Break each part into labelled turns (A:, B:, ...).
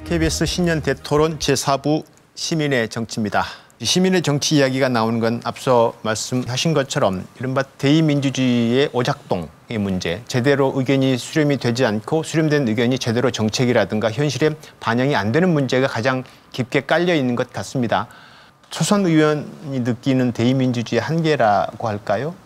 A: KBS 신년 대토론 제4부 시민의 정치입니다. 시민의 정치 이야기가 나오는 건 앞서 말씀하신 것처럼 이른바 대의민주주의의 오작동의 문제, 제대로 의견이 수렴이 되지 않고 수렴된 의견이 제대로 정책이라든가 현실에 반영이 안 되는 문제가 가장 깊게 깔려 있는 것 같습니다. 초선 의원이 느끼는 대의민주주의의 한계라고 할까요?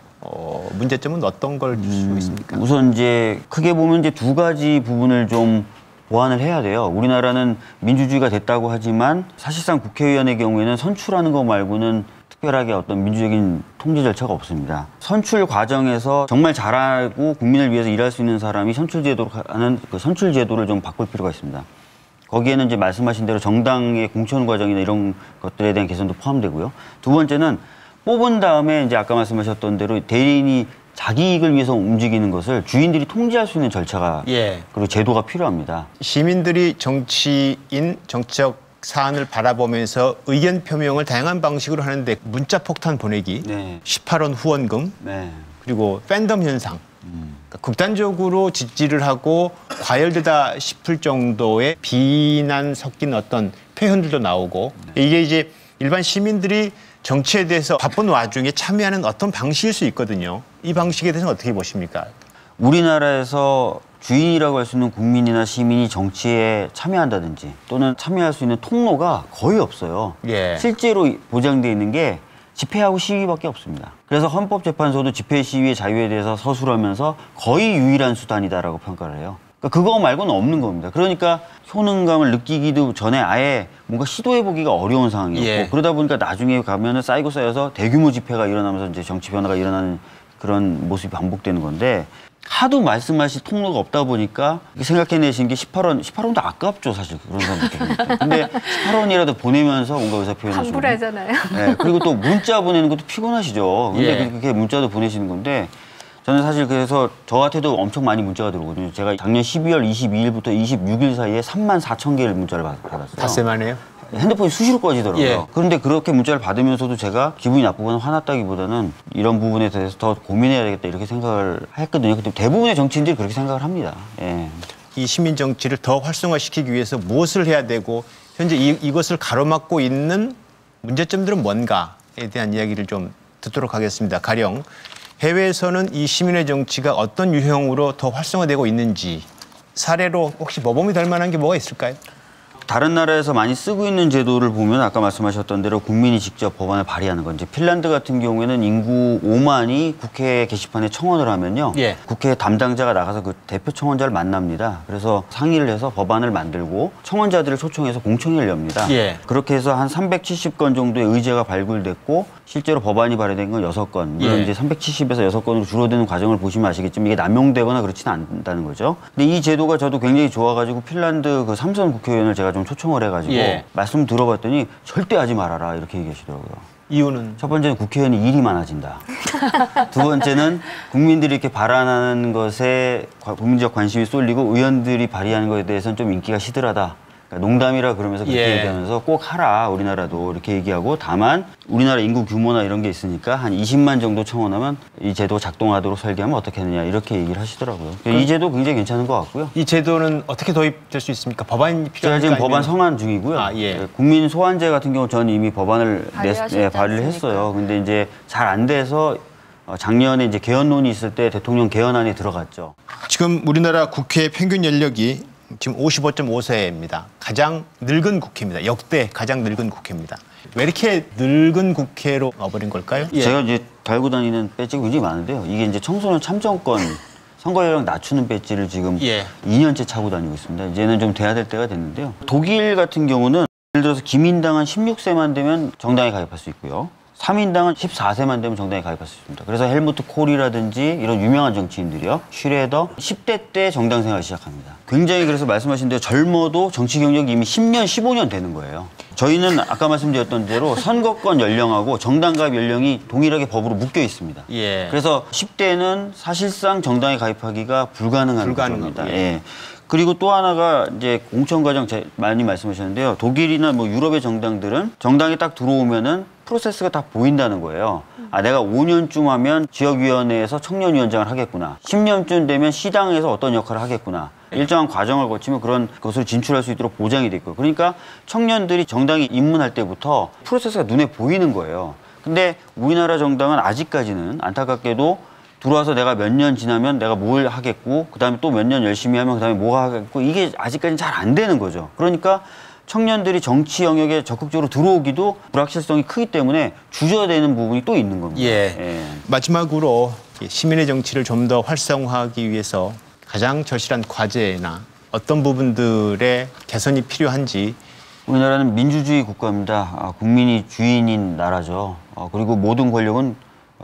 A: 문제점은 어떤 걸 줄 수 있습니까?
B: 우선 이제 크게 보면 이제 두 가지 부분을 좀 보완을 해야 돼요. 우리나라는 민주주의가 됐다고 하지만 사실상 국회의원의 경우에는 선출하는 거 말고는 특별하게 어떤 민주적인 통제 절차가 없습니다. 선출 과정에서 정말 잘하고 국민을 위해서 일할 수 있는 사람이 선출제도로 하는 그 선출제도를 좀 바꿀 필요가 있습니다. 거기에는 이제 말씀하신 대로 정당의 공천 과정이나 이런 것들에 대한 개선도 포함되고요. 두 번째는 뽑은 다음에 이제 아까 말씀하셨던 대로 대리인이 자기 이익을 위해서 움직이는 것을 주인들이 통제할 수 있는 절차가 그리고 제도가 필요합니다.
A: 시민들이 정치인, 정치적 사안을 바라보면서 의견 표명을 다양한 방식으로 하는데 문자 폭탄 보내기, 18원 후원금, 그리고 팬덤 현상. 그러니까 극단적으로 지지를 하고 과열되다 싶을 정도의 비난 섞인 어떤 표현들도 나오고 이게 이제 일반 시민들이 정치에 대해서 바쁜 와중에 참여하는 어떤 방식일 수 있거든요. 이 방식에 대해서는 어떻게 보십니까?
B: 우리나라에서 주인이라고 할 수 있는 국민이나 시민이 정치에 참여한다든지 또는 참여할 수 있는 통로가 거의 없어요. 실제로 보장되어 있는 게 집회하고 시위밖에 없습니다. 그래서 헌법재판소도 집회 시위의 자유에 대해서 서술하면서 거의 유일한 수단이다라고 평가를 해요. 그러니까 그거 말고는 없는 겁니다. 그러니까 효능감을 느끼기도 전에 아예 뭔가 시도해보기가 어려운 상황이었고 그러다 보니까 나중에 가면은 쌓이고 쌓여서 대규모 집회가 일어나면서 이제 정치 변화가 일어나는 그런 모습이 반복되는 건데 하도 말씀하실 통로가 없다 보니까 생각해내신 게 18원도 아깝죠, 사실 그런 사람들. 근데 18원이라도 보내면서 뭔가 의사 표현을
C: 환불하잖아요.
B: 네, 그리고 또 문자 보내는 것도 피곤하시죠. 근데 그렇게 문자도 보내시는 건데 저는 사실 그래서 저한테도 엄청 많이 문자가 들어오거든요. 제가 작년 12월 22일부터 26일 사이에 34,000개를 문자를 받았어요.
A: 닷새만에요?
B: 핸드폰이 수시로 꺼지더라고요. 그런데 그렇게 문자를 받으면서도 제가 기분이 나쁘거나 화났다기보다는 이런 부분에 대해서 더 고민해야 되겠다 이렇게 생각을 했거든요. 근데 대부분의 정치인들이 그렇게 생각을 합니다.
A: 이 시민 정치를 더 활성화시키기 위해서 무엇을 해야 되고 현재 이것을 가로막고 있는 문제점들은 뭔가에 대한 이야기를 좀 듣도록 하겠습니다. 가령 해외에서는 이 시민의 정치가 어떤 유형으로 더 활성화되고 있는지 사례로 혹시 모범이 될 만한 게 뭐가 있을까요?
B: 다른 나라에서 많이 쓰고 있는 제도를 보면 아까 말씀하셨던 대로 국민이 직접 법안을 발의하는 건지 핀란드 같은 경우에는 인구 5만이 국회 게시판에 청원을 하면요. 국회 담당자가 나가서 그 대표 청원자를 만납니다. 그래서 상의를 해서 법안을 만들고 청원자들을 초청해서 공청회를 엽니다. 그렇게 해서 한 370건 정도의 의제가 발굴됐고 실제로 법안이 발의된 건 6건. 물론 이제 370에서 6건으로 줄어드는 과정을 보시면 아시겠지만 이게 남용되거나 그렇지는 않다는 거죠. 근데 이 제도가 저도 굉장히 좋아가지고 핀란드 그 3선 국회의원을 제가 좀 초청을 해가지고 말씀 들어봤더니 절대 하지 말아라 이렇게 얘기하시더라고요.
A: 이유는?
B: 첫 번째는 국회의원이 일이 많아진다. 두 번째는 국민들이 이렇게 발언하는 것에 국민적 관심이 쏠리고 의원들이 발의하는 것에 대해서는 좀 인기가 시들하다. 그러니까 농담이라 그러면서 그렇게 얘기하면서 꼭 하라 우리나라도 이렇게 얘기하고 다만 우리나라 인구 규모나 이런 게 있으니까 한 20만 정도 청원하면 이 제도가 작동하도록 설계하면 어떻게 하느냐 이렇게 얘기를 하시더라고요. 이 제도 굉장히 괜찮은 것 같고요.
A: 이 제도는 어떻게 도입될 수 있습니까? 법안이 필요합니까?
B: 제가 지금 법안 성안 중이고요. 국민 소환제 같은 경우 저는 이미 법안을 발의를 했어요. 근데 이제 잘 안 돼서 작년에 이제 개헌론이 있을 때 대통령 개헌안에 들어갔죠.
A: 지금 우리나라 국회 평균 연령이 지금 55.5세입니다. 가장 늙은 국회입니다. 역대 가장 늙은 국회입니다. 왜 이렇게 늙은 국회로 와버린 걸까요?
B: 제가 이제 달고 다니는 배지가 굉장히 많은데요. 이게 이제 청소년 참정권 선거 연령 낮추는 배지를 지금 2년째 차고 다니고 있습니다. 이제는 좀 돼야 될 때가 됐는데요. 독일 같은 경우는 예를 들어서 기민당은 16세만 되면 정당에 가입할 수 있고요. 3인당은 14세만 되면 정당에 가입할 수 있습니다. 그래서 헬무트 콜이라든지 이런 유명한 정치인들이요. 슈레더 10대 때 정당 생활을 시작합니다. 굉장히 그래서 말씀하신 대로 젊어도 정치 경력이 이미 10년, 15년 되는 거예요. 저희는 아까 말씀드렸던 대로 선거권 연령하고 정당 가입 연령이 동일하게 법으로 묶여 있습니다. 그래서 10대는 사실상 정당에 가입하기가 불가능한 겁니다. 그리고 또 하나가 이제 공천 과정 많이 말씀하셨는데요. 독일이나 뭐 유럽의 정당들은 정당에 딱 들어오면은 프로세스가 다 보인다는 거예요. 아, 내가 5년쯤 하면 지역위원회에서 청년위원장을 하겠구나. 10년쯤 되면 시당에서 어떤 역할을 하겠구나. 일정한 과정을 거치면 그런 것을 진출할 수 있도록 보장이 돼 있고요. 그러니까 청년들이 정당에 입문할 때부터 프로세스가 눈에 보이는 거예요. 근데 우리나라 정당은 아직까지는 안타깝게도 들어와서 내가 몇 년 지나면 내가 뭘 하겠고 그다음에 또 몇 년 열심히 하면 그다음에 뭐 하겠고 이게 아직까지는 잘 안 되는 거죠. 그러니까 청년들이 정치 영역에 적극적으로 들어오기도 불확실성이 크기 때문에 주저되는 부분이 또 있는 겁니다.
A: 예. 마지막으로 시민의 정치를 좀 더 활성화하기 위해서 가장 절실한 과제나 어떤 부분들의 개선이 필요한지.
B: 우리나라는 민주주의 국가입니다. 국민이 주인인 나라죠. 그리고 모든 권력은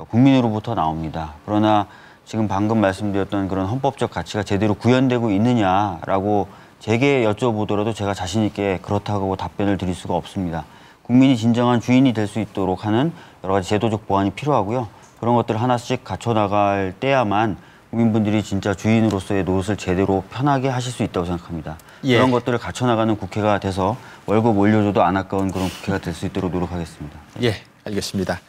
B: 국민으로부터 나옵니다. 그러나 지금 방금 말씀드렸던 그런 헌법적 가치가 제대로 구현되고 있느냐라고 제게 여쭤보더라도 제가 자신 있게 그렇다고 답변을 드릴 수가 없습니다. 국민이 진정한 주인이 될 수 있도록 하는 여러 가지 제도적 보완이 필요하고요. 그런 것들을 하나씩 갖춰나갈 때야만 국민분들이 진짜 주인으로서의 노릇을 제대로 편하게 하실 수 있다고 생각합니다. 그런 것들을 갖춰나가는 국회가 돼서 월급 올려줘도 안 아까운 그런 국회가 될 수 있도록 노력하겠습니다.
A: 예, 알겠습니다.